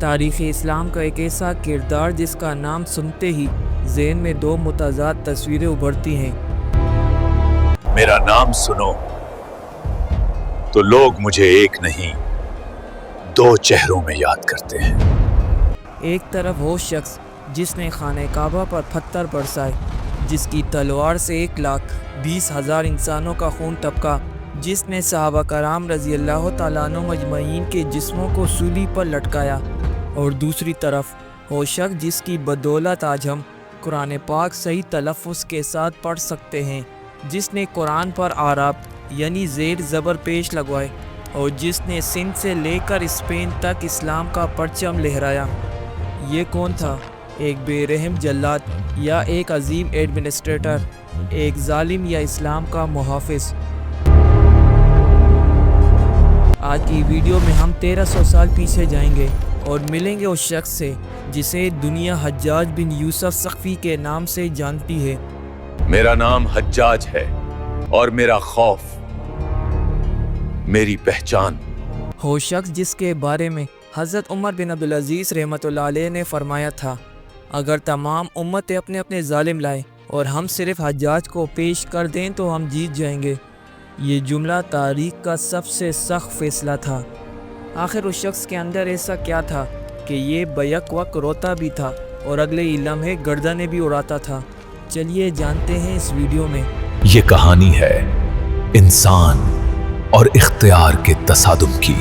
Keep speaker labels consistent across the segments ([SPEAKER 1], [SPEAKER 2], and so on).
[SPEAKER 1] تاریخ اسلام کا ایک ایسا کردار جس کا نام سنتے ہی ذہن میں دو متضاد تصویریں ابھرتی ہیں۔
[SPEAKER 2] میرا نام سنو تو لوگ مجھے ایک نہیں دو چہروں میں یاد کرتے ہیں۔
[SPEAKER 1] ایک طرف وہ شخص جس نے خانہ کعبہ پر پتھر برسائے، جس کی تلوار سے 1,20,000 انسانوں کا خون ٹپکا، جس نے صحابہ کرام رضی اللہ تعالیٰ عنہ مجمعین کے جسموں کو سولی پر لٹکایا، اور دوسری طرف وہ شخص جس کی بدولت آج ہم قرآن پاک صحیح تلفظ کے ساتھ پڑھ سکتے ہیں، جس نے قرآن پر آراب یعنی زیر زبر پیش لگوائے، اور جس نے سندھ سے لے کر اسپین تک اسلام کا پرچم لہرایا۔ یہ کون تھا؟ ایک بے رحم جلاد یا ایک عظیم ایڈمنسٹریٹر، ایک ظالم یا اسلام کا محافظ؟ آج کی ویڈیو میں ہم 1300 سال پیچھے جائیں گے اور ملیں گے اس شخص سے جسے دنیا حجاج بن یوسف ثقفی کے نام سے جانتی ہے۔
[SPEAKER 2] میرا نام حجاج ہے اور میرا خوف میری پہچان۔
[SPEAKER 1] وہ شخص جس کے بارے میں حضرت عمر بن عبدالعزیز رحمۃ اللہ علیہ نے فرمایا تھا، اگر تمام امتیں اپنے اپنے ظالم لائیں اور ہم صرف حجاج کو پیش کر دیں تو ہم جیت جائیں گے۔ یہ جملہ تاریخ کا سب سے سخت فیصلہ تھا۔ آخر اس شخص کے اندر ایسا کیا تھا کہ یہ بیک وقت روتا بھی تھا اور اگلے ہی لمحے گردنیں بھی اڑاتا تھا؟ چلیے جانتے ہیں اس ویڈیو میں۔
[SPEAKER 2] یہ کہانی ہے انسان اور اختیار کے تصادم کی۔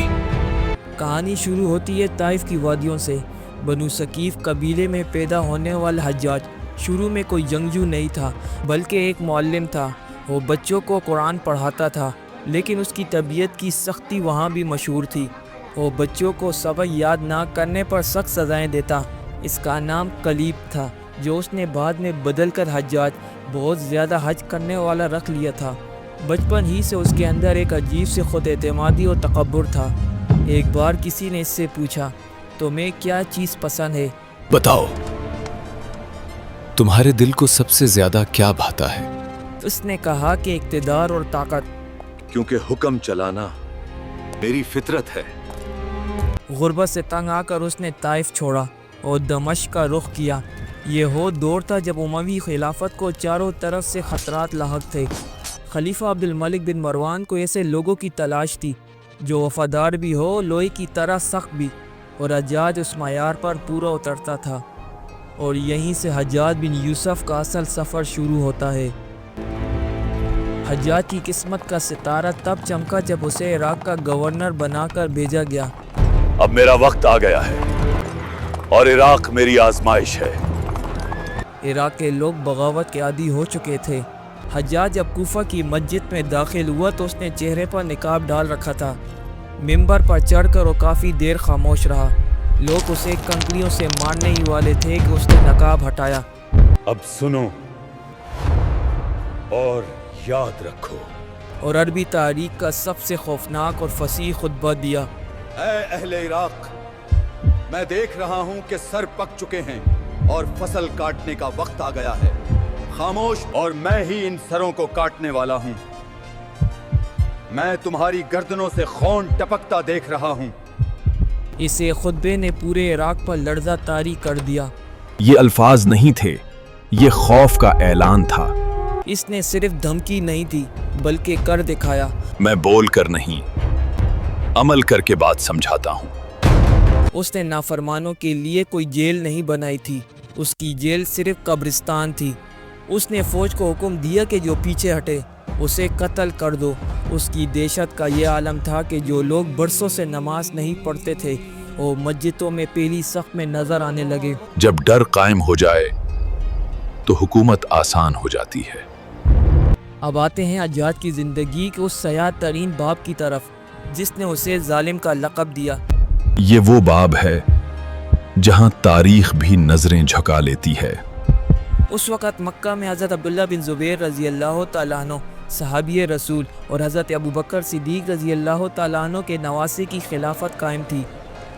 [SPEAKER 1] کہانی شروع ہوتی ہے طائف کی وادیوں سے۔ بنو ثقیف قبیلے میں پیدا ہونے والا حجاج شروع میں کوئی جنگجو نہیں تھا، بلکہ ایک معلم تھا۔ وہ بچوں کو قرآن پڑھاتا تھا، لیکن اس کی طبیعت کی سختی وہاں بھی مشہور تھی۔ وہ بچوں کو سبق یاد نہ کرنے پر سخت سزائیں دیتا۔ اس کا نام کلیب تھا، جو اس نے بعد میں بدل کر حجاج، بہت زیادہ حج کرنے والا، رکھ لیا تھا۔ بچپن ہی سے اس کے اندر ایک عجیب سی خود اعتمادی اور تکبر تھا۔ ایک بار کسی نے اس سے پوچھا، تمہیں کیا چیز پسند ہے؟
[SPEAKER 2] بتاؤ، تمہارے دل کو سب سے زیادہ کیا بھاتا ہے؟
[SPEAKER 1] اس نے کہا کہ اقتدار اور طاقت۔
[SPEAKER 2] کیونکہ حکم چلانا میری فطرت ہے۔
[SPEAKER 1] غربت سے تنگ آ کر اس نے طائف چھوڑا اور دمشق کا رخ کیا۔ یہ وہ دور تھا جب اموی خلافت کو چاروں طرف سے خطرات لاحق تھے۔ خلیفہ عبد الملک بن مروان کو ایسے لوگوں کی تلاش تھی جو وفادار بھی ہو، لوہے کی طرح سخت بھی، اور حجاج اس معیار پر پورا اترتا تھا۔ اور یہیں سے حجاج بن یوسف کا اصل سفر شروع ہوتا ہے۔ حجاج کی قسمت کا ستارہ تب چمکا جب اسے عراق کا گورنر بنا کر بھیجا گیا۔
[SPEAKER 2] اب میرا وقت آ گیا ہے اور عراق میری آزمائش ہے۔
[SPEAKER 1] عراق کے لوگ بغاوت کے عادی ہو چکے تھے۔ حجاج جب کوفہ کی مسجد میں داخل ہوا تو اس نے چہرے پر نقاب ڈال رکھا تھا۔ ممبر پر چڑھ کر وہ کافی دیر خاموش رہا۔ لوگ اسے کنکریوں سے مارنے ہی والے تھے کہ اس نے نقاب ہٹایا۔
[SPEAKER 2] اب سنو اور یاد رکھو۔
[SPEAKER 1] اور عربی تاریخ کا سب سے خوفناک اور فصیح خطبہ دیا۔
[SPEAKER 3] اے اہل عراق، میں دیکھ رہا ہوں کہ سر پک چکے ہیں اور فصل کاٹنے کا وقت آ گیا ہے۔ خاموش، اور میں ہی ان سروں کو کاٹنے والا ہوں۔ میں تمہاری گردنوں سے خون ٹپکتا دیکھ رہا ہوں۔
[SPEAKER 1] اسے خطبے نے پورے عراق پر لرزہ طاری کر دیا۔
[SPEAKER 2] یہ الفاظ نہیں تھے، یہ خوف کا اعلان تھا۔
[SPEAKER 1] اس نے صرف دھمکی نہیں دی بلکہ کر دکھایا۔
[SPEAKER 2] میں بول کر نہیں، عمل کر کے بات سمجھاتا ہوں۔
[SPEAKER 1] اس نے نافرمانوں کے لیے کوئی جیل نہیں بنائی تھی، اس کی جیل صرف قبرستان تھی۔ اس نے فوج کو حکم دیا کہ جو پیچھے ہٹے اسے قتل کر دو۔ اس کی دہشت کا یہ عالم تھا کہ جو لوگ برسوں سے نماز نہیں پڑھتے تھے وہ مسجدوں میں پہلی صف میں نظر آنے لگے۔
[SPEAKER 2] جب ڈر قائم ہو جائے تو حکومت آسان ہو جاتی ہے۔
[SPEAKER 1] اب آتے ہیں حجاج کی زندگی کے اس سیاہ ترین باب کی طرف جس نے اسے ظالم کا لقب دیا۔
[SPEAKER 2] یہ وہ باب ہے جہاں تاریخ بھی نظریں جھکا لیتی ہے۔
[SPEAKER 1] اس وقت مکہ میں حضرت عبداللہ بن زبیر رضی اللہ تعالیٰ عنہ صحابی رسول اور حضرت ابوبکر صدیق رضی اللہ تعالیٰ عنہ کے نواسے کی خلافت قائم تھی۔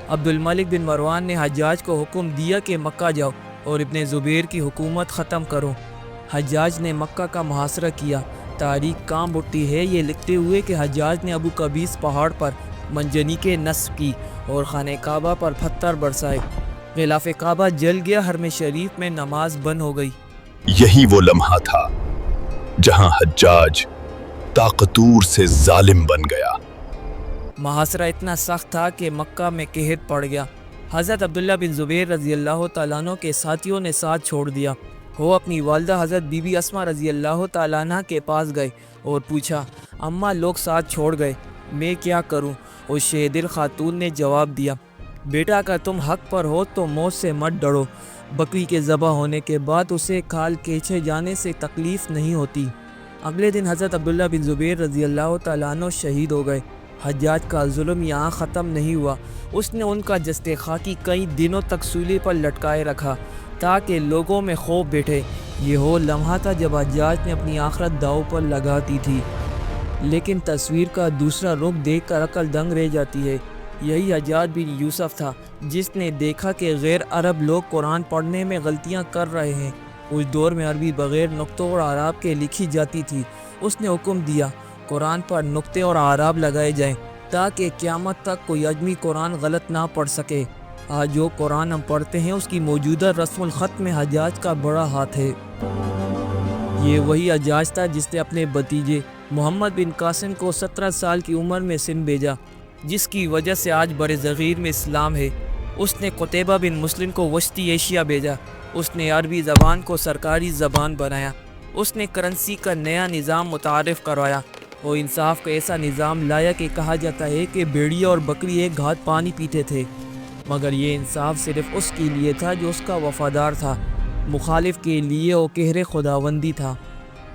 [SPEAKER 1] عبد الملک بن مروان نے حجاج کو حکم دیا کہ مکہ جاؤ اور ابن زبیر کی حکومت ختم کرو۔ حجاج نے مکہ کا محاصرہ کیا۔ تاریخ کام اٹھتی ہے یہ لکھتے ہوئے کہ حجاج نے ابو قبیس پہاڑ پر منجنیقیں نصب کی اور خانہ کعبہ پر پتھر برسائے۔ غلاف کعبہ جل گیا، حرم شریف میں نماز بند ہو گئی۔
[SPEAKER 2] یہی وہ لمحہ تھا جہاں حجاج طاقتور سے ظالم بن گیا۔
[SPEAKER 1] محاصرہ اتنا سخت تھا کہ مکہ میں قحط پڑ گیا۔ حضرت عبداللہ بن زبیر رضی اللہ تعالیٰ عنہ کے ساتھیوں نے ساتھ چھوڑ دیا۔ وہ اپنی والدہ حضرت بی بی اسماء رضی اللہ تعالیٰ عنہ کے پاس گئے اور پوچھا، اماں لوگ ساتھ چھوڑ گئے، میں کیا کروں؟ اس شہدل خاتون نے جواب دیا، بیٹا اگر تم حق پر ہو تو موت سے مت ڈرو، بکری کے ذبح ہونے کے بعد اسے کھال کھینچے جانے سے تکلیف نہیں ہوتی۔ اگلے دن حضرت عبداللہ بن زبیر رضی اللہ تعالیٰ عنہ شہید ہو گئے۔ حجاج کا ظلم یہاں ختم نہیں ہوا، اس نے ان کا جسد خاکی کئی دنوں تک سولی پر لٹکائے رکھا تاکہ لوگوں میں خوف بیٹھے۔ یہ وہ لمحہ تھا جب حجاج نے اپنی آخرت داؤ پر لگا دی تھی۔ لیکن تصویر کا دوسرا رخ دیکھ کر عقل دنگ رہ جاتی ہے۔ یہی حجاج بن یوسف تھا جس نے دیکھا کہ غیر عرب لوگ قرآن پڑھنے میں غلطیاں کر رہے ہیں۔ اس دور میں عربی بغیر نقطوں اور اعراب کے لکھی جاتی تھی۔ اس نے حکم دیا قرآن پر نقطے اور اعراب لگائے جائیں تاکہ قیامت تک کوئی اجمی قرآن غلط نہ پڑھ سکے۔ آج جو قرآن ہم پڑھتے ہیں اس کی موجودہ رسم الخط میں حجاج کا بڑا ہاتھ ہے۔ یہ وہی حجاج تھا جس نے اپنے بھتیجے محمد بن قاسم کو 17 سال کی عمر میں سندھ بھیجا، جس کی وجہ سے آج بر صغیر میں اسلام ہے۔ اس نے قتیبہ بن مسلم کو وسطی ایشیا بھیجا۔ اس نے عربی زبان کو سرکاری زبان بنایا۔ اس نے کرنسی کا نیا نظام متعارف کروایا اور انصاف کا ایسا نظام لایا کہ کہا جاتا ہے کہ بھیڑیا اور بکری ایک گھاٹ پانی پیتے تھے، مگر یہ انصاف صرف اس کے لیے تھا جو اس کا وفادار تھا، مخالف کے لیے وہ قہر خداوندی تھا۔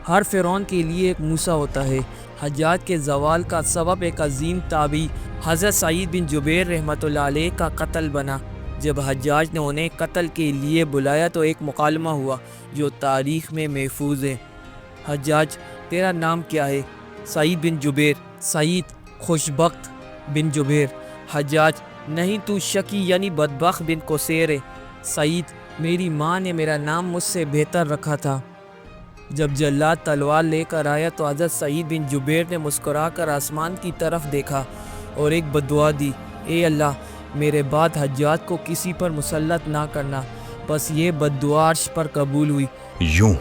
[SPEAKER 1] ہر فرعون کے لیے ایک موسیٰ ہوتا ہے۔ حجاج کے زوال کا سبب ایک عظیم تابعی حضرت سعید بن جبیر رحمۃ اللہ علیہ کا قتل بنا۔ جب حجاج نے انہیں قتل کے لیے بلایا تو ایک مکالمہ ہوا جو تاریخ میں محفوظ ہے۔ حجاج تیرا نام کیا ہے؟ سعید بن جبیر۔ سعید خوشبخت بن جبیر۔ حجاج نہیں تو شکی یعنی بدبخت بن قصیر ہے۔ سعید میری ماں نے میرا نام مجھ سے بہتر رکھا تھا۔ جب جلاد تلوار لے کر آیا تو حضرت سعید بن جبیر نے مسکرا کر آسمان کی طرف دیکھا اور ایک بددعا دی، اے اللہ میرے بعد حجاج کو کسی پر مسلط نہ کرنا۔ بس یہ بددعا عرش پر قبول ہوئی۔
[SPEAKER 2] یوں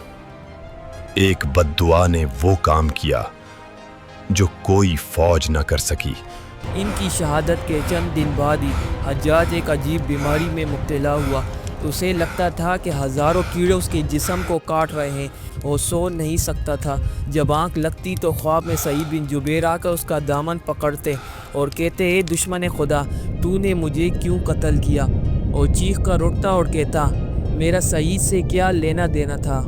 [SPEAKER 2] ایک بددعا نے وہ کام کیا جو کوئی فوج نہ کر سکی۔
[SPEAKER 1] ان کی شہادت کے چند دن بعد ہی حجاج ایک عجیب بیماری میں مبتلا ہوا۔ اسے لگتا تھا کہ ہزاروں کیڑے اس کے جسم کو کاٹ رہے ہیں۔ وہ سو نہیں سکتا تھا۔ جب آنکھ لگتی تو خواب میں سعید بن جبیر آ کر اس کا دامن پکڑتے اور کہتے، اے دشمن خدا، تو نے مجھے کیوں قتل کیا؟ اور چیخ کر اٹھتا اور کہتا، میرا سعید سے کیا لینا دینا تھا؟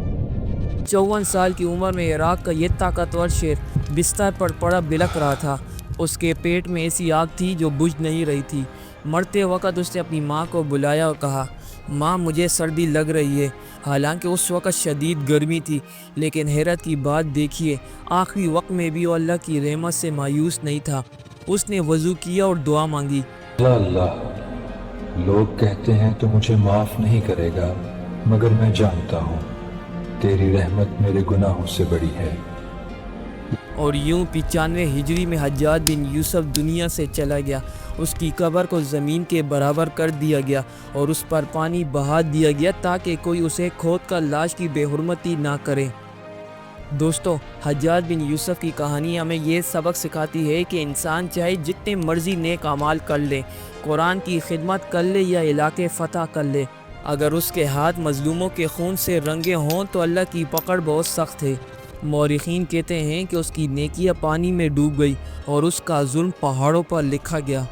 [SPEAKER 1] 54 سال کی عمر میں عراق کا یہ طاقتور شیر بستر پر پڑا بلک رہا تھا۔ اس کے پیٹ میں ایسی آگ تھی جو بجھ نہیں رہی تھی۔ مرتے وقت اس نے اپنی ماں کو بلایا اور کہا، ماں مجھے سردی لگ رہی ہے۔ حالانکہ اس وقت شدید گرمی تھی، لیکن حیرت کی بات دیکھیے، آخری وقت میں بھی وہ اللہ کی رحمت سے مایوس نہیں تھا۔ اس نے وضو کیا اور دعا مانگی،
[SPEAKER 4] اللہ لوگ کہتے ہیں تو مجھے معاف نہیں کرے گا، مگر میں جانتا ہوں تیری رحمت میرے گناہوں سے بڑی ہے۔
[SPEAKER 1] اور یوں 95 ہجری میں حجاج بن یوسف دنیا سے چلا گیا۔ اس کی قبر کو زمین کے برابر کر دیا گیا اور اس پر پانی بہا دیا گیا تاکہ کوئی اسے کھود کر لاش کی بے حرمتی نہ کرے۔ دوستو، حجاج بن یوسف کی کہانی ہمیں یہ سبق سکھاتی ہے کہ انسان چاہے جتنے مرضی نیک اعمال کر لے، قرآن کی خدمت کر لے یا علاقے فتح کر لے، اگر اس کے ہاتھ مظلوموں کے خون سے رنگے ہوں تو اللہ کی پکڑ بہت سخت ہے۔ مورخین کہتے ہیں کہ اس کی نیکیاں پانی میں ڈوب گئی اور اس کا ظلم پہاڑوں پر لکھا گیا۔